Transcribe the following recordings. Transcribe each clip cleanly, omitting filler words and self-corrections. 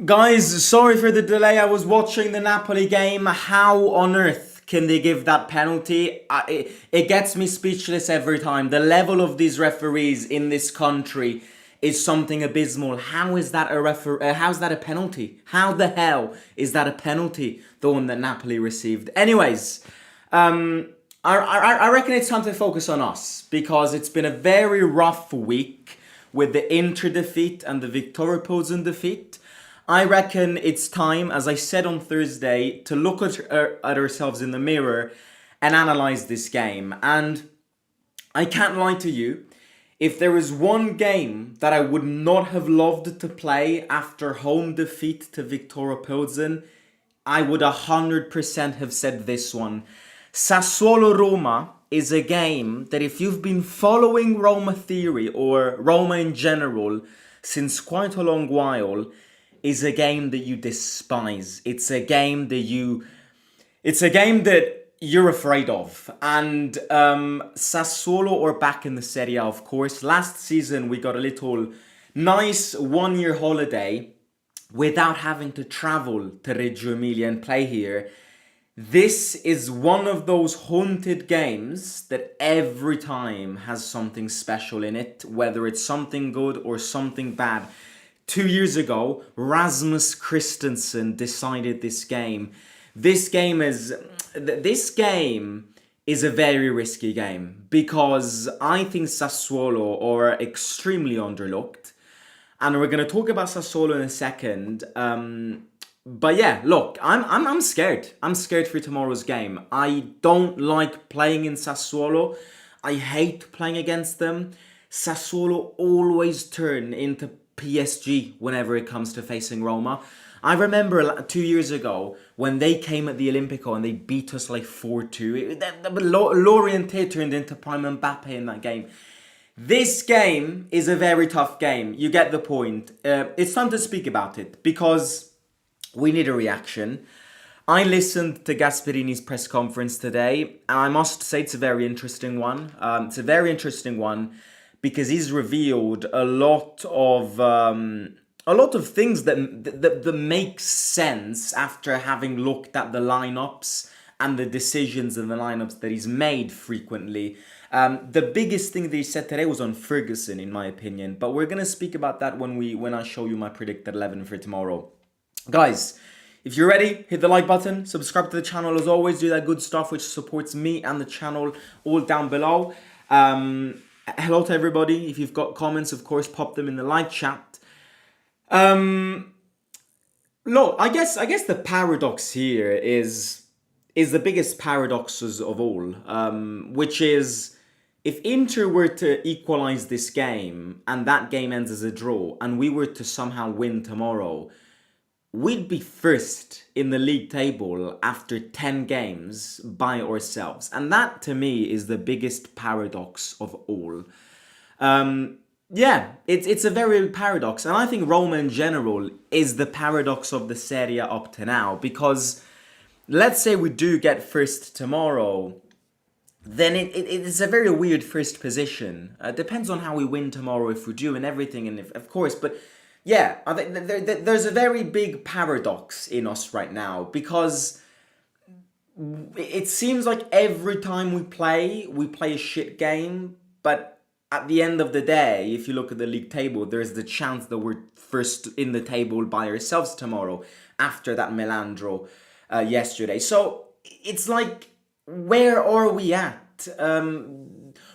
Guys, sorry for the delay. I was watching the Napoli game. How on earth can they give that penalty? It gets me speechless every time. The level of these referees in this country is something abysmal. How is that how's that a penalty? How the hell is that a penalty? The one that Napoli received. Anyways, I reckon it's time to focus on us because it's been a very rough week with the Inter defeat and the Victoria Posen defeat. I reckon it's time, as I said on Thursday, to look at ourselves in the mirror and analyze this game. And I can't lie to you, if there is one game that I would not have loved to play after home defeat to Victoria Pilsen, I would 100% have said this one. Sassuolo Roma is a game that if you've been following Roma Theory or Roma in general since quite a long while, is a game that you despise. It's a game that you're afraid of. And Sassuolo are back in the Serie A, of course. Last season we got a little nice 1 year holiday without having to travel to Reggio Emilia and play here. This is one of those haunted games that every time has something special in it, whether it's something good or something bad. 2 years ago, Rasmus Christensen decided this game. This game is a very risky game because I think Sassuolo are extremely underlooked, and we're gonna talk about Sassuolo in a second. But yeah, look, I'm scared. I'm scared for tomorrow's game. I don't like playing in Sassuolo. I hate playing against them. Sassuolo always turn into PSG whenever it comes to facing Roma. I remember 2 years ago when they came at the Olimpico and they beat us like 4-2. Lorient turned into Prime Mbappe in that game. This game is a very tough game. You get the point. It's time to speak about it because we need a reaction. I listened to Gasperini's press conference today, and I must say it's a very interesting one. It's a very interesting one because he's revealed a lot of things that make sense after having looked at the lineups and the decisions in the lineups that he's made frequently. The biggest thing that he said today was on Ferguson, in my opinion, but we're gonna speak about that when I show you my predicted 11 for tomorrow. Guys, if you're ready, hit the like button, subscribe to the channel as always, do that good stuff which supports me and the channel, all down below. Hello to everybody. If you've got comments, of course, pop them in the live chat. Look, I guess the paradox here is the biggest paradoxes of all, which is if Inter were to equalize this game and that game ends as a draw and we were to somehow win tomorrow, we'd be first in the league table after 10 games by ourselves. And that, to me, is the biggest paradox of all. Yeah, it's a very big paradox. And I think Roma in general is the paradox of the Serie A up to now. Because let's say we do get first tomorrow, then it's a very weird first position. Depends on how we win tomorrow, if we do, and everything, and if, of course, but yeah, I think there's a very big paradox in us right now because it seems like every time we play a shit game, but at the end of the day, if you look at the league table, there's the chance that we're first in the table by ourselves tomorrow after that Milan draw yesterday. So it's like, where are we at?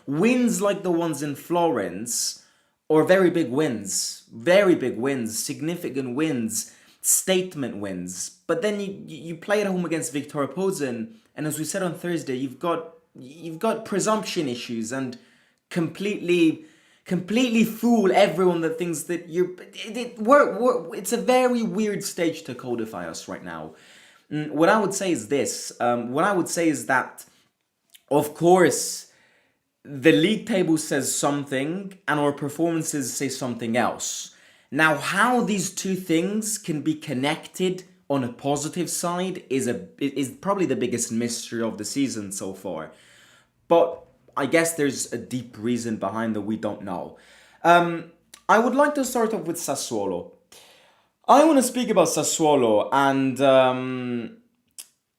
Wins like the ones in Florence, or very big wins, significant wins, statement wins. But then you play at home against Victoria Posen, and as we said on Thursday, you've got presumption issues and completely fool everyone that thinks that it's a very weird stage to codify us right now. What I would say is this. What I would say is that, of course, the league table says something and our performances say something else. Now, how these two things can be connected on a positive side is probably the biggest mystery of the season so far. But I guess there's a deep reason behind that we don't know. I would like to start off with Sassuolo. I want to speak about Sassuolo, and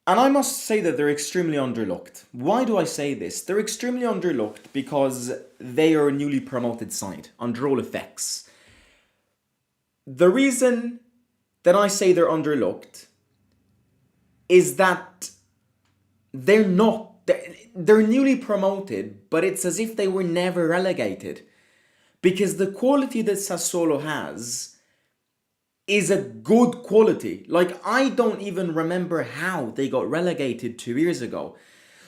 I must say that they're extremely underlooked. Why do I say this? They're extremely underlooked because they are a newly promoted side, under all effects. The reason that I say they're underlooked is that they're not. They're newly promoted, but it's as if they were never relegated. Because the quality that Sassuolo has is a good quality. Like, I don't even remember how they got relegated 2 years ago.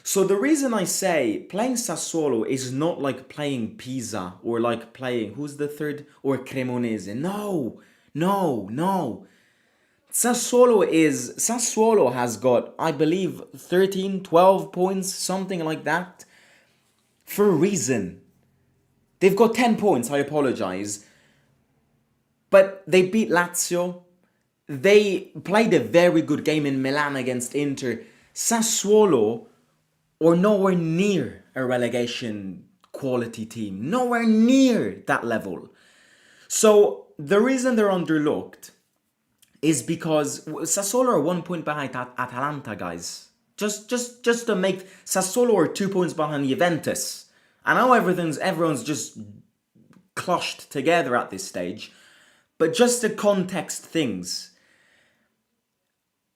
So the reason I say playing Sassuolo is not like playing Pisa or like playing, who's the third, or Cremonese. No, no, no. Sassuolo has got, I believe, 13, 12 points, something like that, for a reason. They've got 10 points, I apologise. But they beat Lazio. They played a very good game in Milan against Inter. Sassuolo are nowhere near a relegation quality team. Nowhere near that level. So the reason they're underlooked is because Sassuolo are 1 point behind Atalanta, guys. Just to make Sassuolo are 2 points behind Juventus. I know everyone's just closhed together at this stage, but just to context things,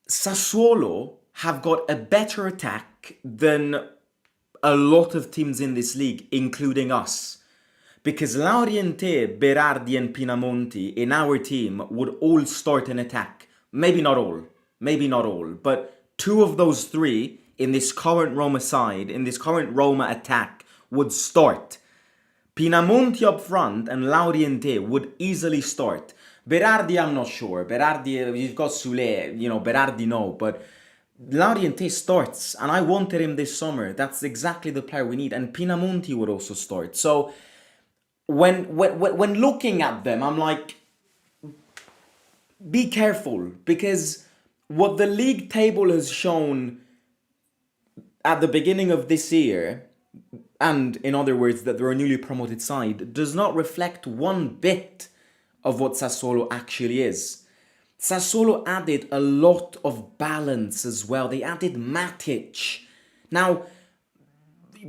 Sassuolo have got a better attack than a lot of teams in this league, including us. Because Lauriente, Berardi and Pinamonti in our team would all start an attack. Maybe not all, but two of those three in this current Roma side, in this current Roma attack, would start. Pinamonti up front and Lauriente would easily start. Berardi, I'm not sure. Berardi, you've got Sule, Berardi no, but Lauriente starts, and I wanted him this summer. That's exactly the player we need, and Pinamonti would also start. So when looking at them, I'm like, be careful, because what the league table has shown at the beginning of this year, and in other words, that they're a newly promoted side, does not reflect one bit of what Sassuolo actually is. Sassuolo added a lot of balance as well. They added Matic. Now,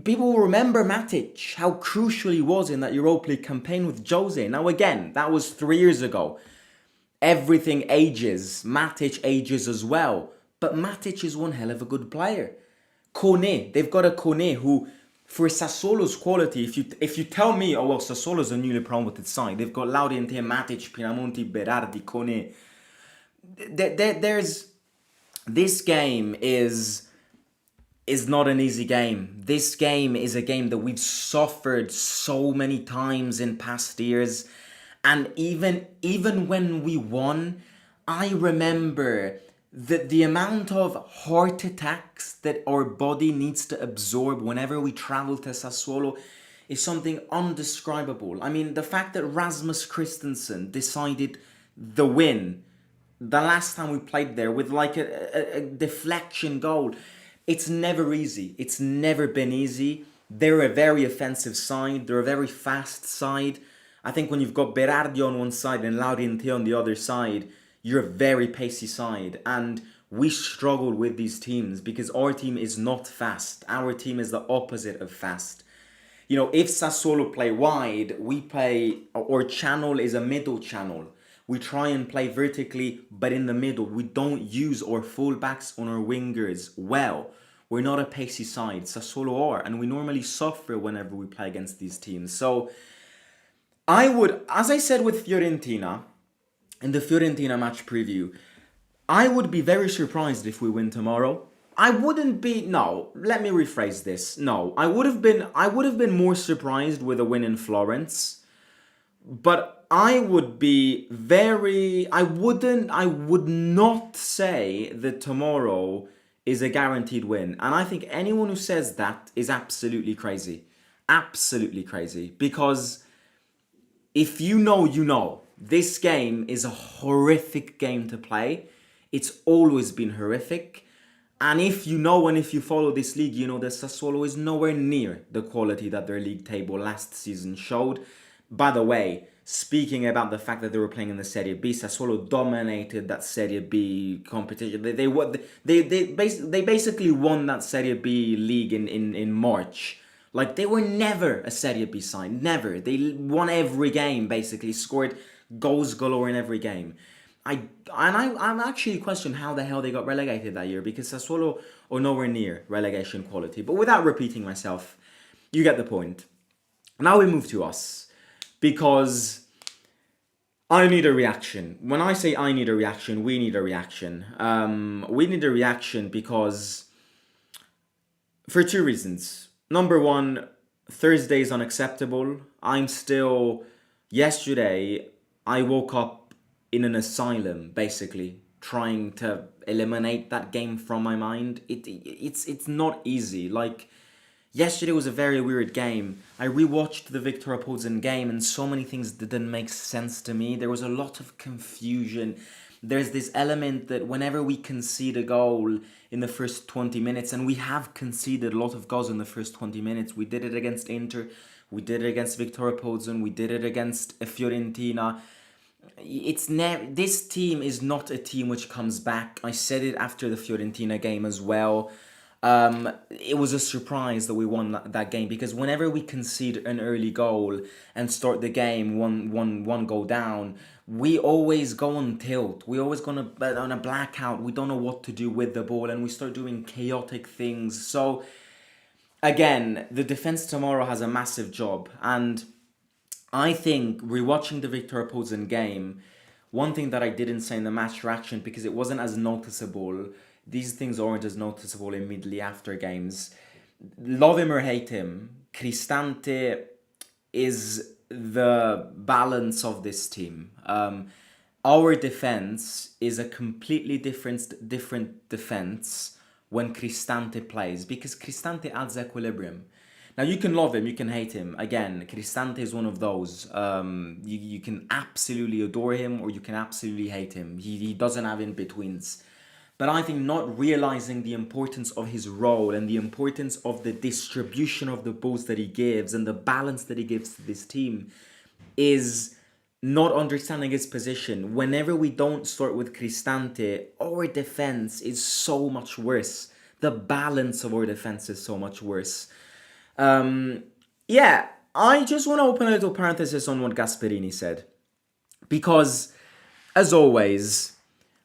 people will remember Matic, how crucial he was in that Europa League campaign with Jose. Now again, that was 3 years ago. Everything ages. Matic ages as well. But Matic is one hell of a good player. Kone, they've got a Kone who, for Sassuolo's quality, if you tell me, oh well, Sassuolo's a newly promoted side, they've got Lauriente, Matic, Pinamonti, Berardi, Kone. This game is not an easy game. This game is a game that we've suffered so many times in past years. And even when we won, I remember that the amount of heart attacks that our body needs to absorb whenever we travel to Sassuolo is something undescribable. I mean, the fact that Rasmus Christensen decided the win the last time we played there with like a deflection goal, it's never easy. It's never been easy. They're a very offensive side. They're a very fast side. I think when you've got Berardi on one side and Lauriente on the other side, you're a very pacey side. And we struggle with these teams because our team is not fast. Our team is the opposite of fast. If Sassuolo play wide, our channel is a middle channel. We try and play vertically, but in the middle. We don't use our fullbacks on our wingers well. We're not a pacey side. Sassuolo are, and we normally suffer whenever we play against these teams. So I would, as I said with Fiorentina, in the Fiorentina match preview, I would be very surprised if we win tomorrow. Let me rephrase this. No, I would have been more surprised with a win in Florence. But I would not say that tomorrow is a guaranteed win. And I think anyone who says that is absolutely crazy. Absolutely crazy. Because if you know, this game is a horrific game to play. It's always been horrific. And if you know and if you follow this league, you know that Sassuolo is nowhere near the quality that their league table last season showed. By the way, speaking about the fact that they were playing in the Serie B. Sassuolo dominated that Serie B competition. They basically won that Serie B league in March. Like, they were never a Serie B side, never. They won every game, basically, scored goals galore in every game. I'm actually question how the hell they got relegated that year, because Sassuolo are nowhere near relegation quality. But without repeating myself, you get the point. Now we move to us, because I need a reaction. When I say I need a reaction, we need a reaction. We need a reaction because, for two reasons. Number one, Thursday is unacceptable. Yesterday, I woke up in an asylum, basically, trying to eliminate that game from my mind. It's not easy. Like, yesterday was a very weird game. I rewatched the Victor Opolzen game, and so many things didn't make sense to me. There was a lot of confusion. There's this element that whenever we concede a goal in the first 20 minutes, and we have conceded a lot of goals in the first 20 minutes, we did it against Inter, we did it against Victor Opolzen, we did it against Fiorentina. This team is not a team which comes back. I said it after the Fiorentina game as well. It was a surprise that we won that game, because whenever we concede an early goal and start the game one goal down, we always go on tilt. We always go on a blackout. We don't know what to do with the ball, and we start doing chaotic things. So again, the defense tomorrow has a massive job, and I think rewatching the Victor Opolzen game, one thing that I didn't say in the match reaction, because it wasn't as noticeable, these things aren't as noticeable immediately after games. Love him or hate him, Cristante is the balance of this team. Our defense is a completely different defense when Cristante plays, because Cristante adds equilibrium. Now, you can love him, you can hate him. Again, Cristante is one of those. You can absolutely adore him, or you can absolutely hate him. He doesn't have in-betweens. But I think not realizing the importance of his role and the importance of the distribution of the balls that he gives and the balance that he gives to this team is not understanding his position. Whenever we don't start with Cristante, our defense is so much worse. The balance of our defense is so much worse. Yeah, I just want to open a little parenthesis on what Gasperini said. Because, as always,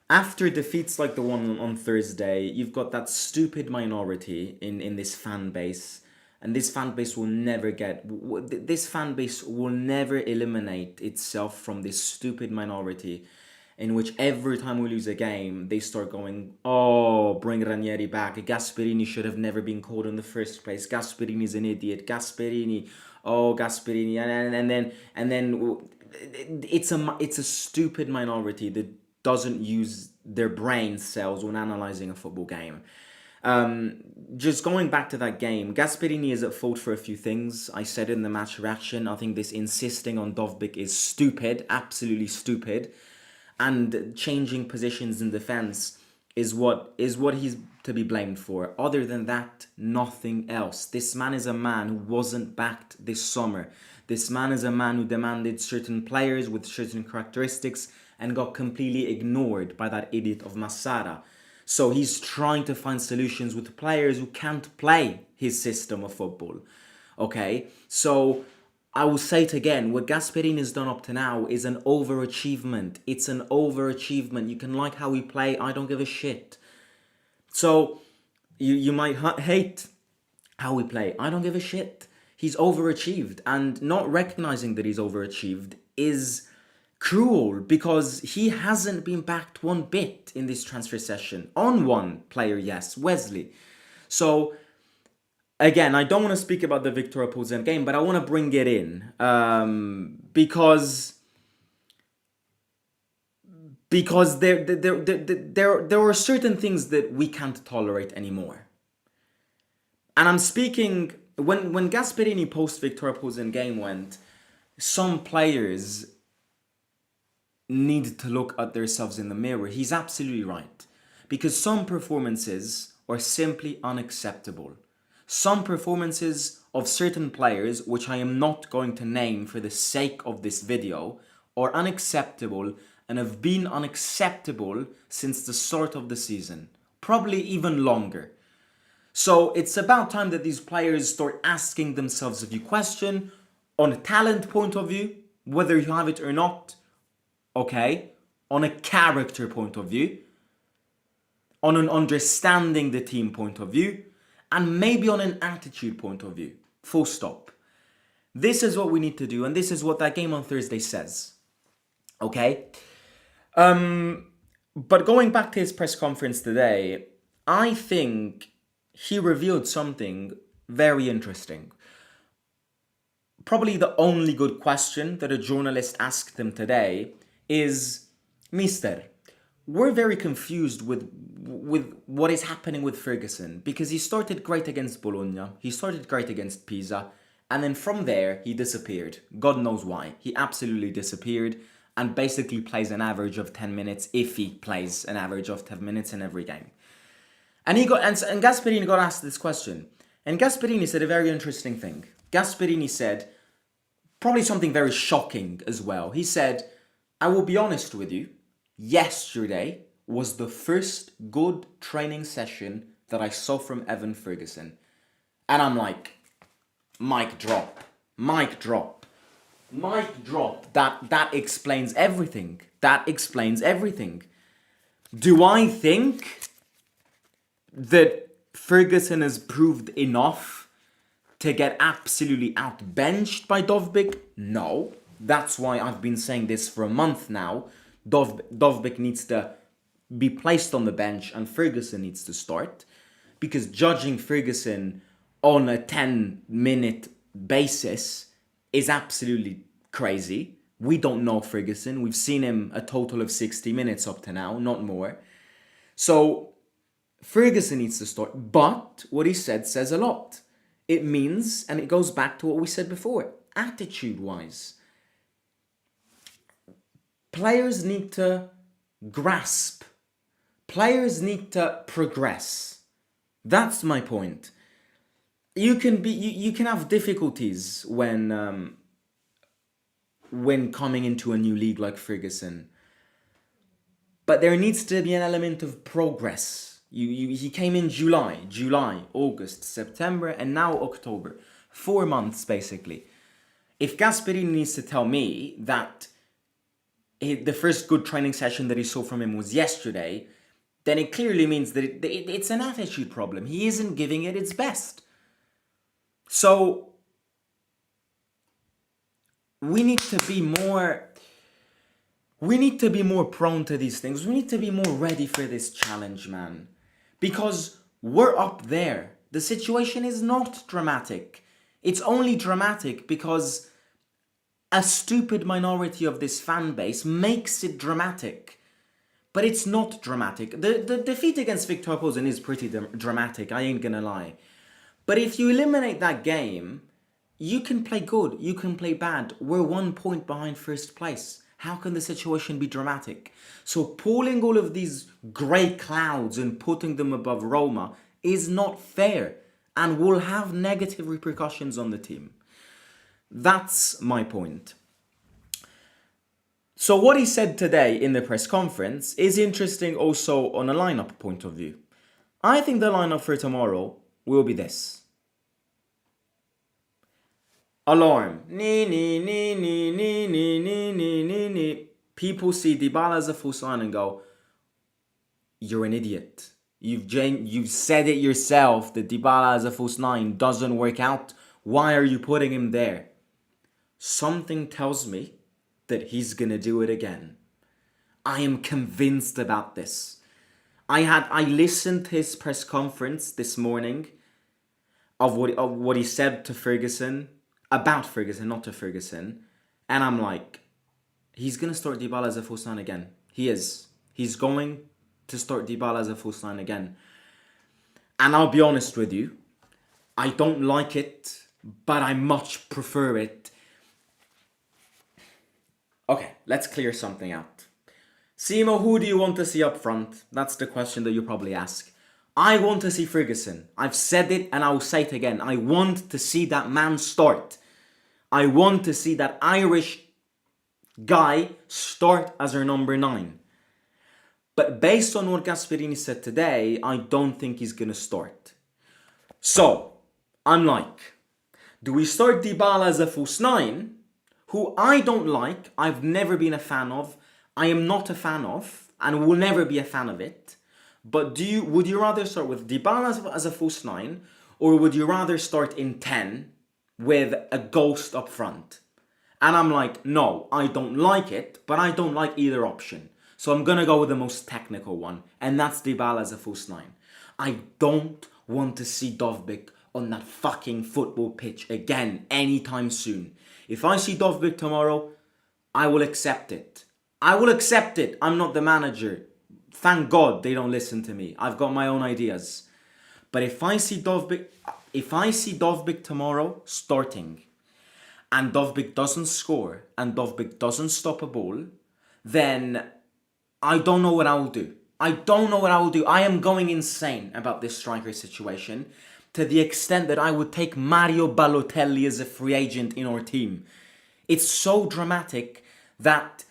after defeats like the one on Thursday, you've got that stupid minority in this fan base. And this fan base will never eliminate itself from this stupid minority in which every time we lose a game, they start going, oh, bring Ranieri back. Gasperini should have never been called in the first place. Gasperini is an idiot. Gasperini, and then it's a stupid minority that doesn't use their brain cells when analyzing a football game. Just going back to that game, Gasperini is at fault for a few things. I said in the match reaction, I think this insisting on Dovbyk is stupid, absolutely stupid. And changing positions in defense is what he's to be blamed for. Other than that, nothing else. This man is a man who wasn't backed this summer. This man is a man who demanded certain players with certain characteristics and got completely ignored by that idiot of Massara. So he's trying to find solutions with players who can't play his system of football. Okay? So I will say it again, what Gasperini has done up to now is an overachievement. It's an overachievement. You can like how we play, I don't give a shit. So you might hate how we play, I don't give a shit. He's overachieved, and not recognizing that he's overachieved is cruel, because he hasn't been backed one bit in this transfer session. On one player, yes, Wesley. So again, I don't want to speak about the Victor Opolzen game, but I want to bring it in because there are certain things that we can't tolerate anymore. And I'm speaking when Gasperini post Victor Opolzen game went, some players need to look at themselves in the mirror. He's absolutely right, because some performances are simply unacceptable. Some performances of certain players, which I am not going to name for the sake of this video, are unacceptable and have been unacceptable since the start of the season. Probably even longer. So it's about time that these players start asking themselves a few questions on a talent point of view, whether you have it or not, okay? On a character point of view, on an understanding the team point of view, and maybe on an attitude point of view. Full stop. This is what we need to do, and this is what that game on Thursday says. Okay? But going back to his press conference today, I think he revealed something very interesting. Probably the only good question that a journalist asked him today is, Mister, we're very confused with what is happening with Ferguson, because he started great against Bologna, he started great against Pisa, and then from there he disappeared. God knows why. He absolutely disappeared and basically plays an average of 10 minutes if he plays an average of 10 minutes in every game. And Gasperini got asked this question. And Gasperini said a very interesting thing. Gasperini said probably something very shocking as well. He said, I will be honest with you, yesterday was the first good training session that I saw from Evan Ferguson. And I'm like, mic drop, mic drop, mic drop. That explains everything. That explains everything. Do I think that Ferguson has proved enough to get absolutely outbenched by Dovbyk? No. That's why I've been saying this for a month now. Dovbyk needs to be placed on the bench and Ferguson needs to start. Because judging Ferguson on a 10-minute basis is absolutely crazy. We don't know Ferguson. We've seen him a total of 60 minutes up to now, not more. So Ferguson needs to start. But what he said says a lot. It means, and it goes back to what we said before, attitude-wise. Players need to grasp. Players need to progress. That's my point. You can have difficulties when coming into a new league like Ferguson, but there needs to be an element of progress. He came in July, August, September, and now October. 4 months basically. If Gasperini needs to tell me that the first good training session that he saw from him was yesterday, then it clearly means that it's an attitude problem. He isn't giving it its best. So we need to be more prone to these things. We need to be more ready for this challenge, man. Because we're up there. The situation is not dramatic. It's only dramatic because a stupid minority of this fan base makes it dramatic. But it's not dramatic. The defeat against Victor Posen is pretty dramatic, I ain't gonna lie. But if you eliminate that game, you can play good, you can play bad. We're 1 point behind first place. How can the situation be dramatic? So pulling all of these grey clouds and putting them above Roma is not fair and will have negative repercussions on the team. That's my point. So what he said today in the press conference is interesting also on a lineup point of view. I think the lineup for tomorrow will be this. Alarm. People see Dybala as a false nine and go, you're an idiot. You've said it yourself that Dybala as a false nine doesn't work out. Why are you putting him there? Something tells me that he's gonna do it again. I am convinced about this. I listened to his press conference this morning of what he said to Ferguson, about Ferguson, not to Ferguson, and I'm like, he's gonna start Dybala as a false nine again. He is. He's going to start Dybala as a false nine again. And I'll be honest with you, I don't like it, but I much prefer it. Okay, let's clear something out. Simo, who do you want to see up front? That's the question that you probably ask. I want to see Ferguson. I've said it and I will say it again. I want to see that man start. I want to see that Irish guy start as our number 9. But based on what Gasperini said today, I don't think he's going to start. So, I'm like, do we start Dybala as a false 9, who I don't like, I've never been a fan of, I am not a fan of, and will never be a fan of it. But would you rather start with Dybala as a false 9, or would you rather start in 10 with a ghost up front? And I'm like, no, I don't like it, but I don't like either option. So I'm going to go with the most technical one, and that's Dybala as a false 9. I don't want to see Dovbyk on that fucking football pitch again anytime soon. If I see Dovbyk tomorrow, I will accept it. I will accept it. I'm not the manager. Thank God they don't listen to me. I've got my own ideas. But if I see Dovbyk tomorrow starting, and Dovbyk doesn't score, and Dovbyk doesn't stop a ball, then I don't know what I will do. I don't know what I will do. I am going insane about this striker situation, to the extent that I would take Mario Balotelli as a free agent in our team. It's so dramatic that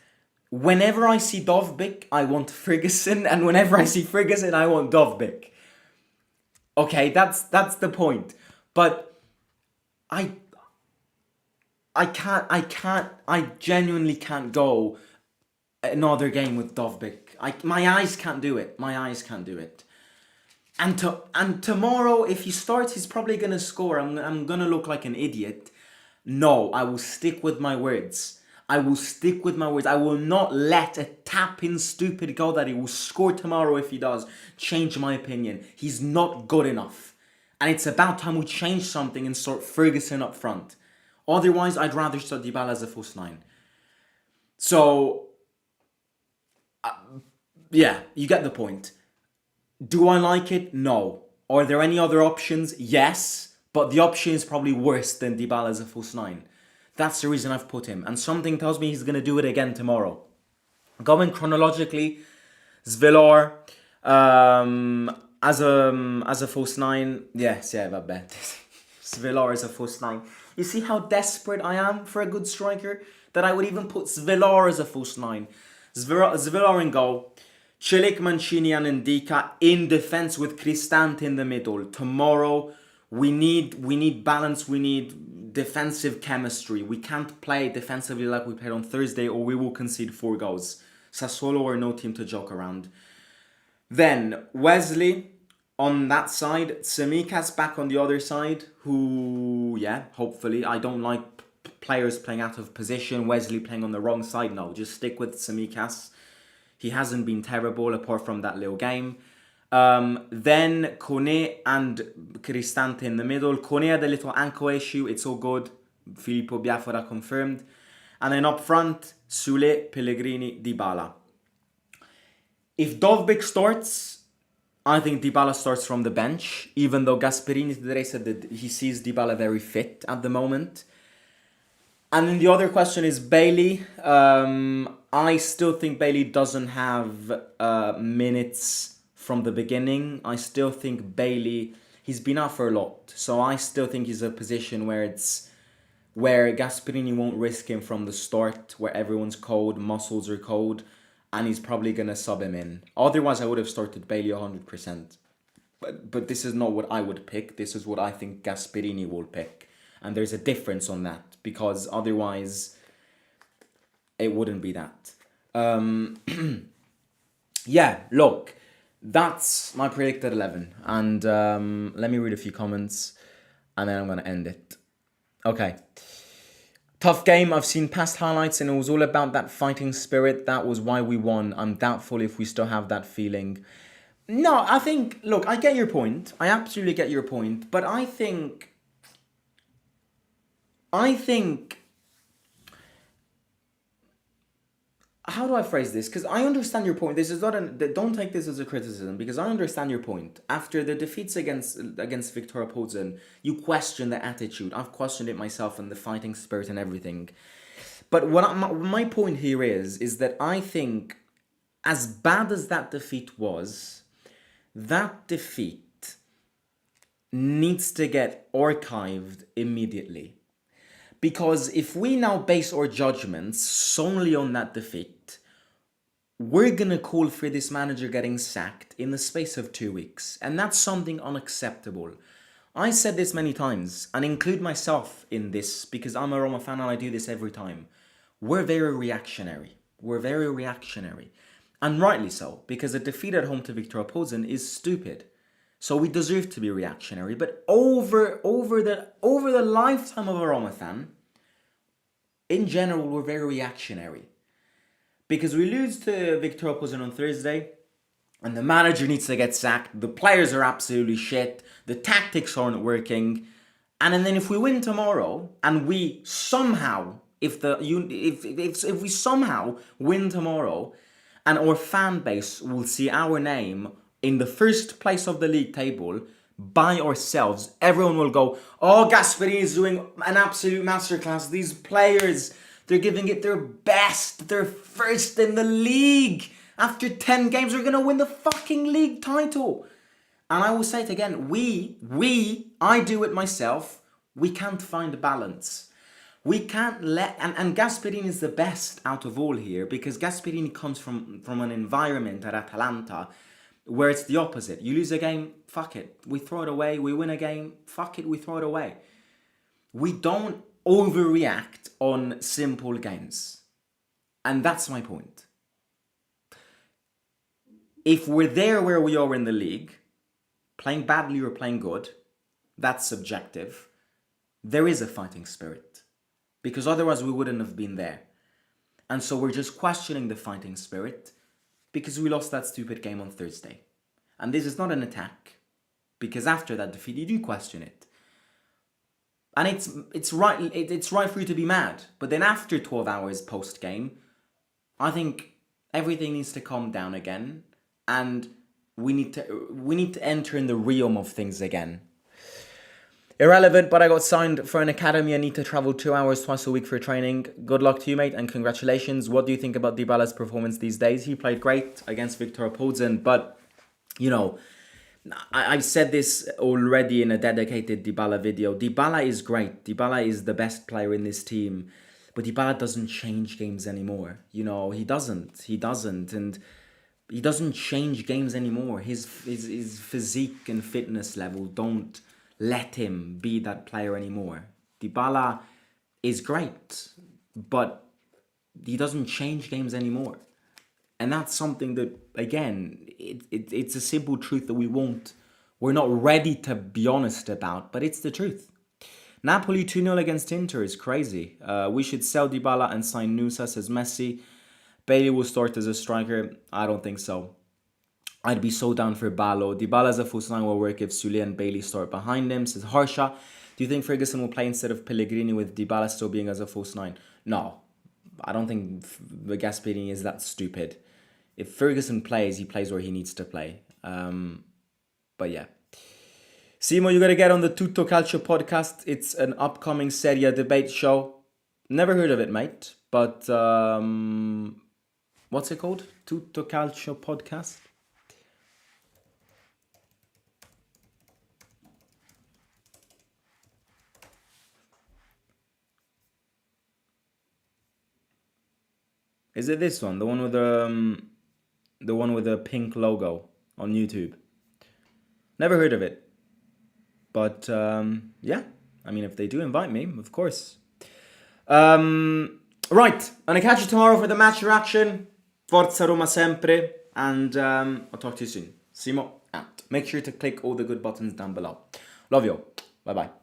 whenever I see Dovbyk, I want Ferguson, and whenever I see Ferguson, I want Dovbyk. Okay, that's the point. But I genuinely can't go another game with Dovbyk. My eyes can't do it. And tomorrow, if he starts, he's probably gonna score. I'm gonna look like an idiot. No, I will stick with my words. I will not let a tap-in stupid goal that he will score tomorrow if he does change my opinion. He's not good enough. And it's about time we change something and start Ferguson up front. Otherwise, I'd rather start Dybala as a false 9. So, yeah, you get the point. Do I like it? No. Are there any other options? Yes. But the option is probably worse than Dybala as a false 9. That's the reason I've put him. And something tells me he's going to do it again tomorrow. Going chronologically, Svilar as a false 9. Yes, yeah, vabbè. Svilar as a false 9. You see how desperate I am for a good striker? That I would even put Svilar as a false 9. Svilar in goal. Celic, Mancini and Ndika in defense with Cristante in the middle. Tomorrow, we need balance, we need defensive chemistry. We can't play defensively like we played on Thursday, or we will concede 4 goals. Sassuolo are no team to joke around. Then, Wesley on that side. Tsimikas back on the other side, who, yeah, hopefully. I don't like players playing out of position. Wesley playing on the wrong side. No, just stick with Tsimikas. He hasn't been terrible apart from that little game. Then Kone and Cristante in the middle. Kone had a little ankle issue. It's all good. Filippo Biafora confirmed. And then up front, Sule, Pellegrini, Dybala. If Dovbyk starts, I think Dybala starts from the bench. Even though Gasperini today said that he sees Dybala very fit at the moment. And then the other question is Bailey. I still think Bailey doesn't have minutes from the beginning. I still think Bailey, he's been out for a lot. So I still think he's a position where Gasperini won't risk him from the start, where everyone's cold, muscles are cold, and he's probably going to sub him in. Otherwise, I would have started Bailey 100%. But this is not what I would pick. This is what I think Gasperini will pick. And there's a difference on that, because otherwise it wouldn't be that. Yeah, look, that's my predicted 11. And let me read a few comments and then I'm going to end it. Okay. Tough game. I've seen past highlights and it was all about that fighting spirit. That was why we won. I'm doubtful if we still have that feeling. No, I think, look, I get your point. I absolutely get your point. But I think, how do I phrase this? Because I understand your point. This is not don't take this as a criticism, because I understand your point. After the defeats against Viktoria Plzen, you question the attitude. I've questioned it myself and the fighting spirit and everything. But what my point here is that I think, as bad as that defeat was, that defeat needs to get archived immediately. Because if we now base our judgments solely on that defeat, we're gonna call for this manager getting sacked in the space of 2 weeks. And that's something unacceptable. I said this many times, and include myself in this because I'm a Roma fan and I do this every time. We're very reactionary. We're very reactionary. And rightly so, because a defeat at home to Viktor Plzen is stupid. So we deserve to be reactionary. But over the lifetime of a Roma fan, in general, we're very reactionary. Because we lose to Viktor Plzen on Thursday, and the manager needs to get sacked, the players are absolutely shit, the tactics aren't working, and then if we win tomorrow, and we somehow, if we somehow win tomorrow, and our fan base will see our name in the first place of the league table by ourselves, everyone will go, oh, Gasperini is doing an absolute masterclass. These players, they're giving it their best. They're first in the league. After 10 games, we're going to win the fucking league title. And I will say it again, I do it myself, we can't find a balance. We can't let, and Gasperini is the best out of all here, because Gasperini comes from an environment at Atalanta where it's the opposite. You lose a game, fuck it, we throw it away. We win a game, fuck it, we throw it away. We don't overreact on simple games. And that's my point. If we're there where we are in the league, playing badly or playing good, that's subjective. There is a fighting spirit. Because otherwise we wouldn't have been there. And so we're just questioning the fighting spirit because we lost that stupid game on Thursday. And this is not an attack. Because after that defeat, you do question it. And it's right for you to be mad. But then after 12 hours post-game, I think everything needs to calm down again. And we need to enter in the realm of things again. Irrelevant, but I got signed for an academy. I need to travel 2 hours twice a week for training. Good luck to you, mate, and congratulations. What do you think about Dybala's performance these days? He played great against Viktor Plzen, but, you know, I've said this already in a dedicated Dybala video. Dybala is great. Dybala is the best player in this team, but Dybala doesn't change games anymore. You know, he doesn't, and he doesn't change games anymore. His physique and fitness level don't let him be that player anymore. Dybala is great, but he doesn't change games anymore. And that's something that, again, it's a simple truth that we're not ready to be honest about, but it's the truth. Napoli 2-0 against Inter is crazy. We should sell Dybala and sign Nusa, says Messi. Bailey will start as a striker. I don't think so. I'd be so down for Ballo. Dybala as a false nine will work if Sule and Bailey start behind him, says Harsha. Do you think Ferguson will play instead of Pellegrini with Dybala still being as a false nine? No. I don't think Gasperini is that stupid. If Ferguson plays, he plays where he needs to play. But yeah. Simo, you gotta get on the Tutto Calcio podcast. It's an upcoming Serie A debate show. Never heard of it, mate. But, what's it called? Tutto Calcio podcast? Is it this one? The one with the pink logo on YouTube? Never heard of it. But yeah, I mean, if they do invite me, of course. Right, I'm gonna catch you tomorrow for the match reaction. Forza Roma sempre, and I'll talk to you soon. Simo out. Make sure to click all the good buttons down below. Love you. Bye bye.